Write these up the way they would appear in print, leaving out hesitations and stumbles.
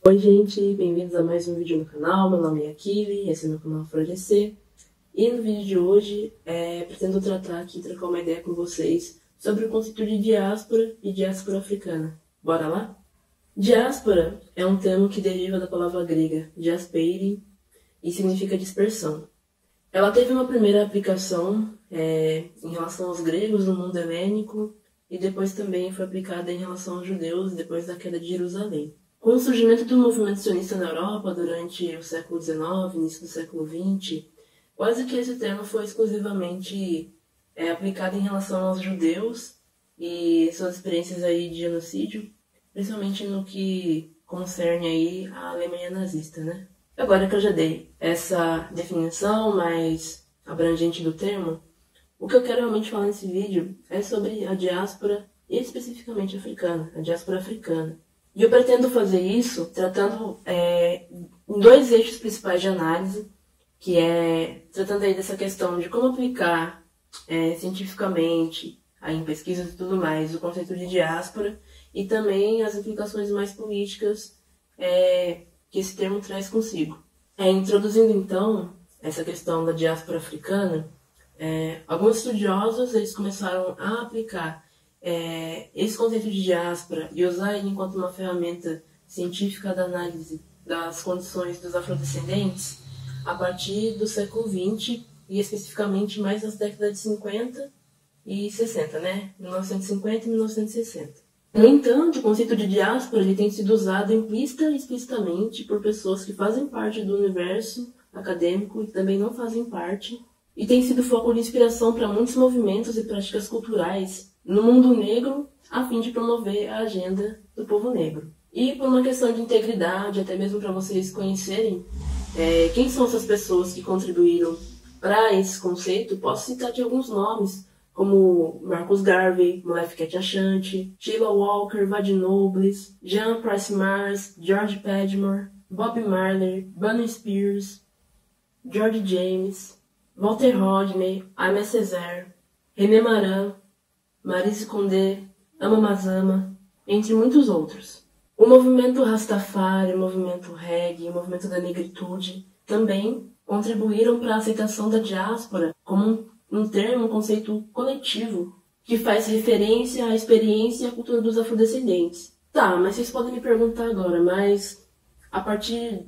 Oi gente, bem-vindos a mais um vídeo no canal. Meu nome é Akili, esse é meu canal Florescer. E no vídeo de hoje, pretendo trocar uma ideia com vocês sobre o conceito de diáspora e diáspora africana. Bora lá? Diáspora é um termo que deriva da palavra grega diaspeire e significa dispersão. Ela teve uma primeira aplicação em relação aos gregos no mundo helênico e depois também foi aplicada em relação aos judeus depois da queda de Jerusalém. Com o surgimento do movimento sionista na Europa durante o século XIX, início do século XX, quase que esse termo foi exclusivamente aplicado em relação aos judeus e suas experiências aí de genocídio, principalmente no que concerne aí a Alemanha nazista, né? Agora que eu já dei essa definição mais abrangente do termo, o que eu quero realmente falar nesse vídeo é sobre a diáspora, especificamente africana, a diáspora africana. E eu pretendo fazer isso tratando em dois eixos principais de análise, que é tratando aí dessa questão de como aplicar cientificamente, aí em pesquisas e tudo mais, o conceito de diáspora e também as implicações mais políticas que esse termo traz consigo. Introduzindo então essa questão da diáspora africana, alguns estudiosos eles começaram a aplicar esse conceito de diáspora e usar ele enquanto uma ferramenta científica da análise das condições dos afrodescendentes a partir do século XX e especificamente mais das décadas de 50 e 60, né? 1950 e 1960. No entanto, o conceito de diáspora ele tem sido usado implícita e explicitamente por pessoas que fazem parte do universo acadêmico e que também não fazem parte, e tem sido foco de inspiração para muitos movimentos e práticas culturais no mundo negro, a fim de promover a agenda do povo negro. E por uma questão de integridade, até mesmo para vocês conhecerem quem são essas pessoas que contribuíram para esse conceito, posso citar de alguns nomes, como Marcus Garvey, Molefe Ashanti, Sheila Walker, Vade Nobles, Jean Price Mars, George Padmore, Bob Marley, Bunny Spears, George James, Walter Rodney, Aimé Césaire, René Maran, Maryse Condé, Ama Mazama, entre muitos outros. O movimento Rastafari, o movimento Reggae, o movimento da negritude também contribuíram para a aceitação da diáspora como um termo, um conceito coletivo que faz referência à experiência e à cultura dos afrodescendentes. Tá, mas vocês podem me perguntar agora, mas a partir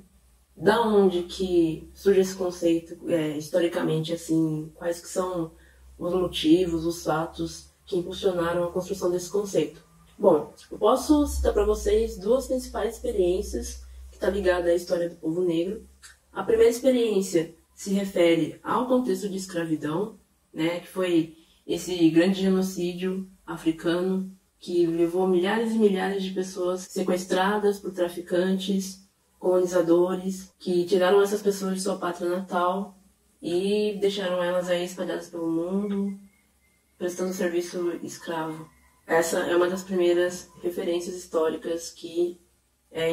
da onde que surge esse conceito historicamente, assim, quais que são os motivos, os fatos que impulsionaram a construção desse conceito? Bom, eu posso citar para vocês duas principais experiências que estão ligadas à história do povo negro. A primeira experiência se refere ao contexto de escravidão, né, que foi esse grande genocídio africano que levou milhares e milhares de pessoas sequestradas por traficantes, colonizadores, que tiraram essas pessoas de sua pátria natal e deixaram elas aí espalhadas pelo mundo, prestando serviço escravo. Essa é uma das primeiras referências históricas que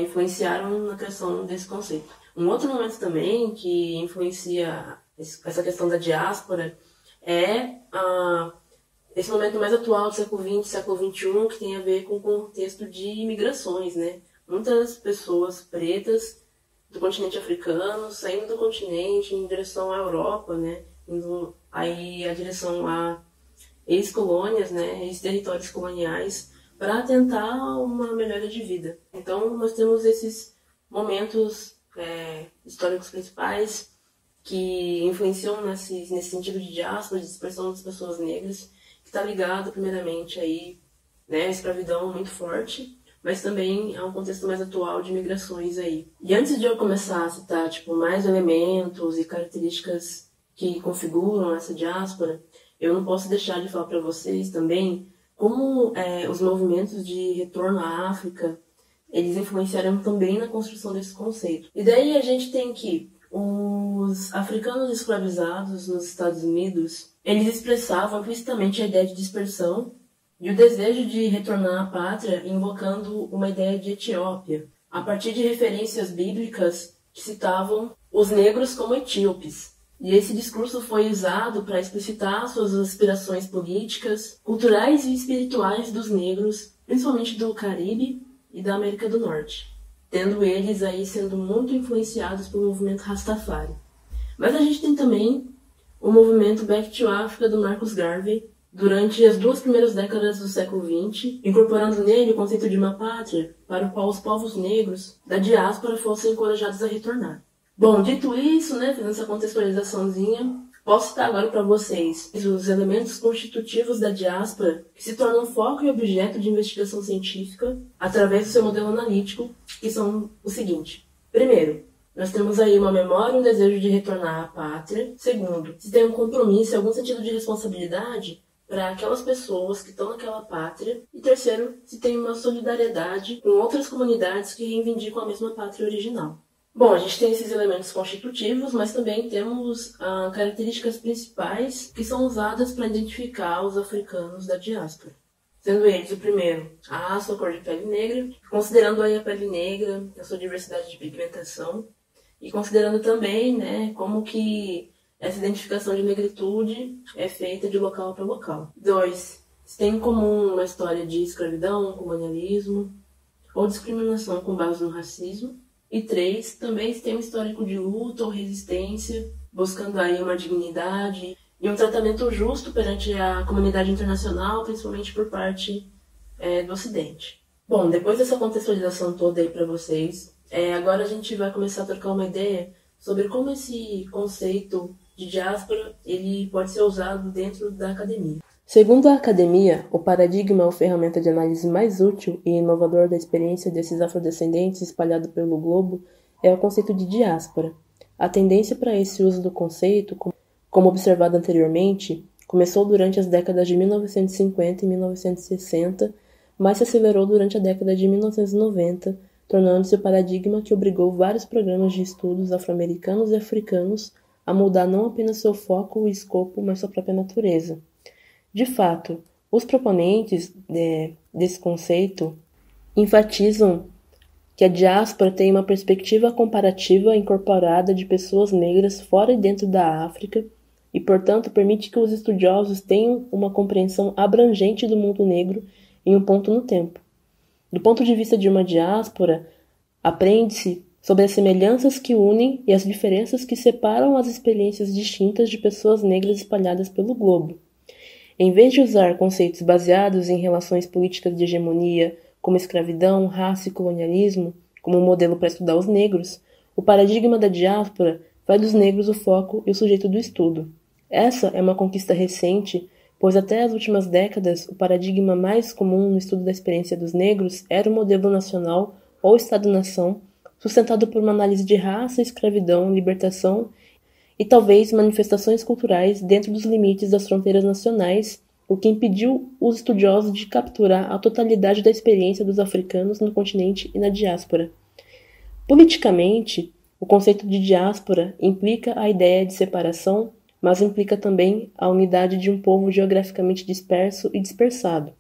influenciaram na criação desse conceito. Um outro momento também que influencia essa questão da diáspora esse momento mais atual do século XX, século XXI, que tem a ver com o contexto de imigrações, né? Muitas pessoas pretas do continente africano saindo do continente em direção à Europa, né? Indo aí a direção a ex-colônias, né? Ex-territórios coloniais, para tentar uma melhora de vida. Então, nós temos esses momentos históricos principais que influenciam nesse sentido de diáspora, de dispersão das pessoas negras, que está ligado, primeiramente, aí, né, à escravidão muito forte, mas também a um contexto mais atual de migrações aí. E antes de eu começar a citar mais elementos e características que configuram essa diáspora, eu não posso deixar de falar para vocês também como os movimentos de retorno à África, eles influenciaram também na construção desse conceito. E daí a gente tem que os africanos escravizados nos Estados Unidos, eles expressavam implicitamente a ideia de dispersão e o desejo de retornar à pátria, invocando uma ideia de Etiópia, a partir de referências bíblicas que citavam os negros como etíopes. E esse discurso foi usado para explicitar suas aspirações políticas, culturais e espirituais dos negros, principalmente do Caribe e da América do Norte. tendo eles aí sendo muito influenciados pelo movimento Rastafari. Mas a gente tem também o movimento Back to Africa do Marcus Garvey, durante as 2 primeiras décadas do século XX, incorporando nele o conceito de uma pátria para o qual os povos negros da diáspora fossem encorajados a retornar. Bom, dito isso, fazendo essa contextualizaçãozinha, posso citar agora para vocês os elementos constitutivos da diáspora que se tornam foco e objeto de investigação científica através do seu modelo analítico, que são o seguinte. Primeiro, nós temos aí uma memória e um desejo de retornar à pátria. Segundo, se tem um compromisso e algum sentido de responsabilidade para aquelas pessoas que estão naquela pátria. E terceiro, se tem uma solidariedade com outras comunidades que reivindicam a mesma pátria original. Bom, a gente tem esses elementos constitutivos, mas também temos características principais que são usadas para identificar os africanos da diáspora. Sendo eles, o primeiro, a sua cor de pele negra, considerando aí a pele negra, a sua diversidade de pigmentação, e considerando também, como que essa identificação de negritude é feita de local para local. 2. Se tem em comum uma história de escravidão, colonialismo ou discriminação com base no racismo. E 3. Também se tem um histórico de luta ou resistência, buscando aí uma dignidade e um tratamento justo perante a comunidade internacional, principalmente por parte do Ocidente. Bom, depois dessa contextualização toda aí para vocês, agora a gente vai começar a trocar uma ideia sobre como esse conceito de diáspora ele pode ser usado dentro da academia. Segundo a academia, o paradigma ou ferramenta de análise mais útil e inovador da experiência desses afrodescendentes espalhado pelo globo é o conceito de diáspora. A tendência para esse uso do conceito, como observado anteriormente, começou durante as décadas de 1950 e 1960, mas se acelerou durante a década de 1990, tornando-se o paradigma que obrigou vários programas de estudos afro-americanos e africanos a mudar não apenas seu foco e escopo, mas sua própria natureza. De fato, os proponentes desse conceito enfatizam que a diáspora tem uma perspectiva comparativa incorporada de pessoas negras fora e dentro da África e, portanto, permite que os estudiosos tenham uma compreensão abrangente do mundo negro em um ponto no tempo. Do ponto de vista de uma diáspora, aprende-se sobre as semelhanças que unem e as diferenças que separam as experiências distintas de pessoas negras espalhadas pelo globo. Em vez de usar conceitos baseados em relações políticas de hegemonia, como escravidão, raça e colonialismo, como modelo para estudar os negros, o paradigma da diáspora faz dos negros o foco e o sujeito do estudo. Essa é uma conquista recente, pois até as últimas décadas o paradigma mais comum no estudo da experiência dos negros era o modelo nacional ou Estado-nação, sustentado por uma análise de raça, escravidão, libertação e talvez manifestações culturais dentro dos limites das fronteiras nacionais, o que impediu os estudiosos de capturar a totalidade da experiência dos africanos no continente e na diáspora. Politicamente, o conceito de diáspora implica a ideia de separação, mas implica também a unidade de um povo geograficamente disperso e dispersado.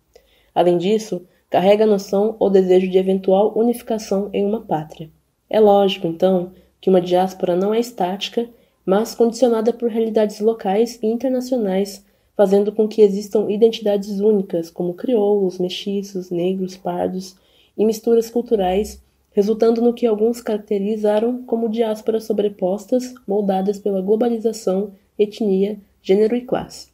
Além disso, carrega a noção ou desejo de eventual unificação em uma pátria. É lógico, então, que uma diáspora não é estática, mas condicionada por realidades locais e internacionais, fazendo com que existam identidades únicas, como crioulos, mestiços, negros, pardos e misturas culturais, resultando no que alguns caracterizaram como diásporas sobrepostas, moldadas pela globalização, etnia, gênero e classe.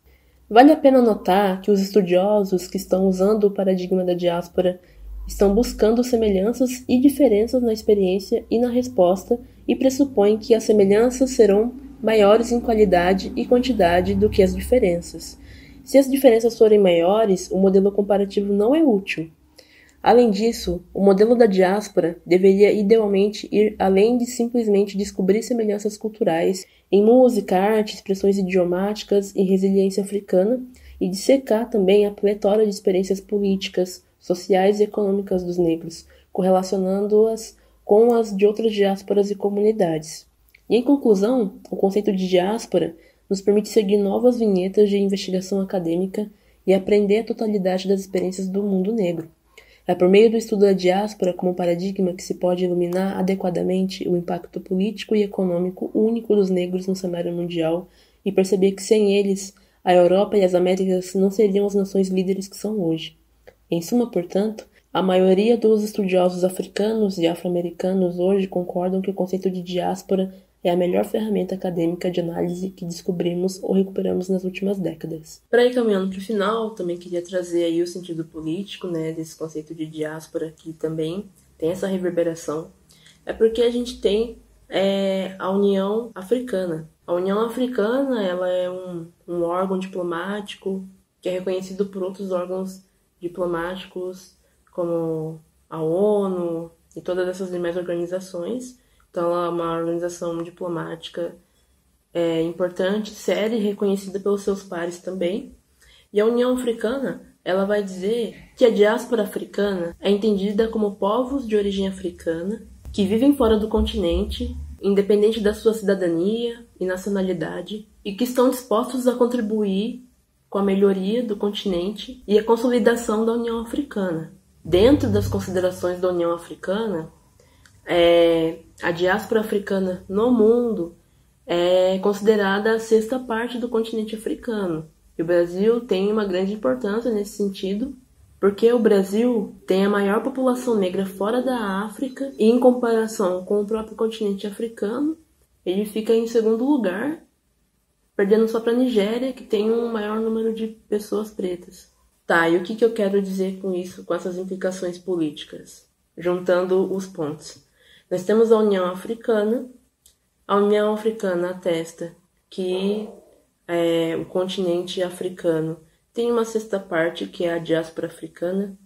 Vale a pena notar que os estudiosos que estão usando o paradigma da diáspora estão buscando semelhanças e diferenças na experiência e na resposta e pressupõem que as semelhanças serão maiores em qualidade e quantidade do que as diferenças. Se as diferenças forem maiores, o modelo comparativo não é útil. Além disso, o modelo da diáspora deveria idealmente ir além de simplesmente descobrir semelhanças culturais em música, arte, expressões idiomáticas e resiliência africana e dissecar também a pletora de experiências políticas, sociais e econômicas dos negros, correlacionando-as com as de outras diásporas e comunidades. E, em conclusão, o conceito de diáspora nos permite seguir novas vinhetas de investigação acadêmica e aprender a totalidade das experiências do mundo negro. É por meio do estudo da diáspora como paradigma que se pode iluminar adequadamente o impacto político e econômico único dos negros no cenário mundial e perceber que sem eles, a Europa e as Américas não seriam as nações líderes que são hoje. Em suma, portanto, A maioria dos estudiosos africanos e afro-americanos hoje concordam que o conceito de diáspora é a melhor ferramenta acadêmica de análise que descobrimos ou recuperamos nas últimas décadas. Para ir caminhando para o final, também queria trazer aí o sentido político, né, desse conceito de diáspora, que também tem essa reverberação. É porque a gente tem a União Africana. A União Africana, ela é um órgão diplomático que é reconhecido por outros órgãos diplomáticos, como a ONU e todas essas demais organizações. Então, ela é uma organização diplomática importante, séria e reconhecida pelos seus pares também. E a União Africana, ela vai dizer que a diáspora africana é entendida como povos de origem africana que vivem fora do continente, independente da sua cidadania e nacionalidade, e que estão dispostos a contribuir com a melhoria do continente e a consolidação da União Africana. Dentro das considerações da União Africana, a diáspora africana no mundo é considerada a sexta parte do continente africano. E o Brasil tem uma grande importância nesse sentido, porque o Brasil tem a maior população negra fora da África e, em comparação com o próprio continente africano, ele fica em segundo lugar, perdendo só para a Nigéria, que tem um maior número de pessoas pretas. Tá, e o que eu quero dizer com isso, com essas implicações políticas? Juntando os pontos. Nós temos a União Africana. A União Africana atesta que o continente africano tem uma sexta parte, que é a diáspora africana.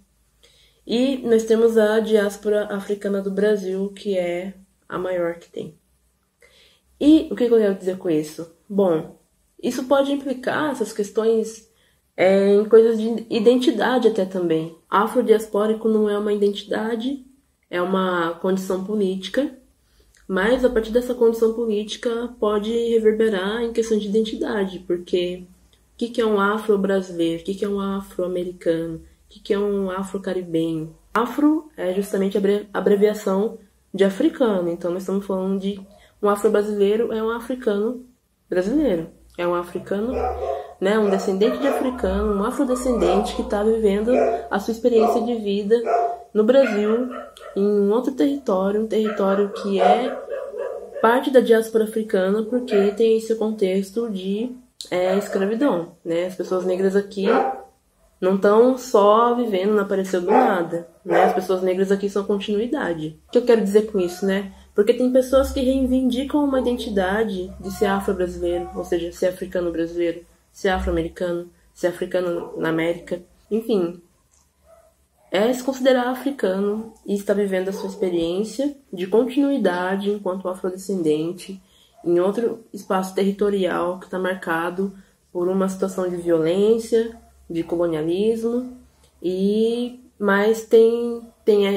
E nós temos a diáspora africana do Brasil, que é a maior que tem. E o que eu quero dizer com isso? Bom, isso pode implicar essas questões em coisas de identidade até também. Afrodiaspórico não é uma identidade, é uma condição política, mas a partir dessa condição política pode reverberar em questão de identidade, porque o que é um afro-brasileiro? O que é um afro-americano? O que é um afro-caribenho? Afro é justamente a abreviação de africano, então nós estamos falando de um afro-brasileiro é um africano brasileiro, é um africano, né, um descendente de africano, um afrodescendente que está vivendo a sua experiência de vida no Brasil, em um outro território, um território que é parte da diáspora africana, porque tem esse contexto de escravidão, né? As pessoas negras aqui não estão só vivendo, não apareceu do nada, né? As pessoas negras aqui são continuidade. O que eu quero dizer com isso, né? Porque tem pessoas que reivindicam uma identidade de ser afro-brasileiro, ou seja, ser africano-brasileiro, ser afro-americano, ser africano na América, enfim. É se considerar africano e estar vivendo a sua experiência de continuidade enquanto afrodescendente em outro espaço territorial que está marcado por uma situação de violência, de colonialismo, mas tem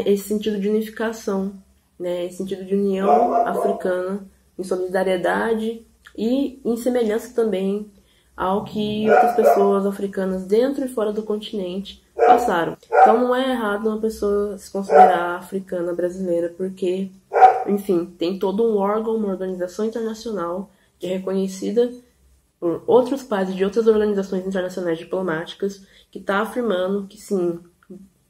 esse sentido de unificação, né? Esse sentido de união africana, em solidariedade e em semelhança também ao que outras pessoas africanas dentro e fora do continente passaram. Então não é errado uma pessoa se considerar africana brasileira, porque, enfim, tem todo um órgão, uma organização internacional que é reconhecida por outros países de outras organizações internacionais diplomáticas que está afirmando que sim,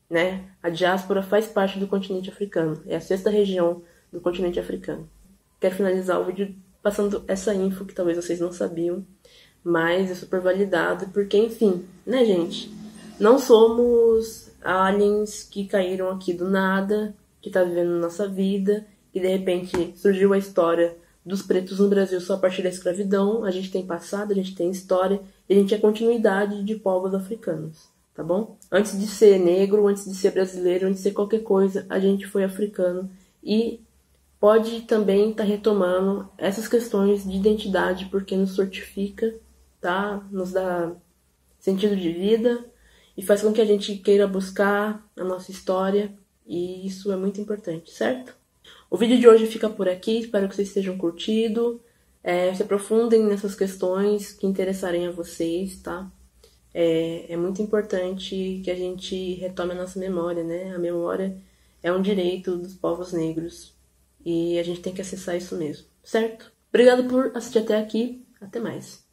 né, a diáspora faz parte do continente africano, é a sexta região do continente africano. Quero finalizar o vídeo passando essa info que talvez vocês não sabiam, mas é super validado, porque, enfim, né, gente? Não somos aliens que caíram aqui do nada, que tá vivendo nossa vida, e de repente surgiu a história dos pretos no Brasil só a partir da escravidão. A gente tem passado, a gente tem história, e a gente é continuidade de povos africanos, tá bom? Antes de ser negro, antes de ser brasileiro, antes de ser qualquer coisa, a gente foi africano, e pode também estar retomando essas questões de identidade, porque nos fortifica, tá? Nos dá sentido de vida e faz com que a gente queira buscar a nossa história, e isso é muito importante, certo? O vídeo de hoje fica por aqui, espero que vocês tenham curtido, se aprofundem nessas questões que interessarem a vocês, tá? É muito importante que a gente retome a nossa memória, né? A memória é um direito dos povos negros e a gente tem que acessar isso mesmo, certo? Obrigado por assistir até aqui, até mais.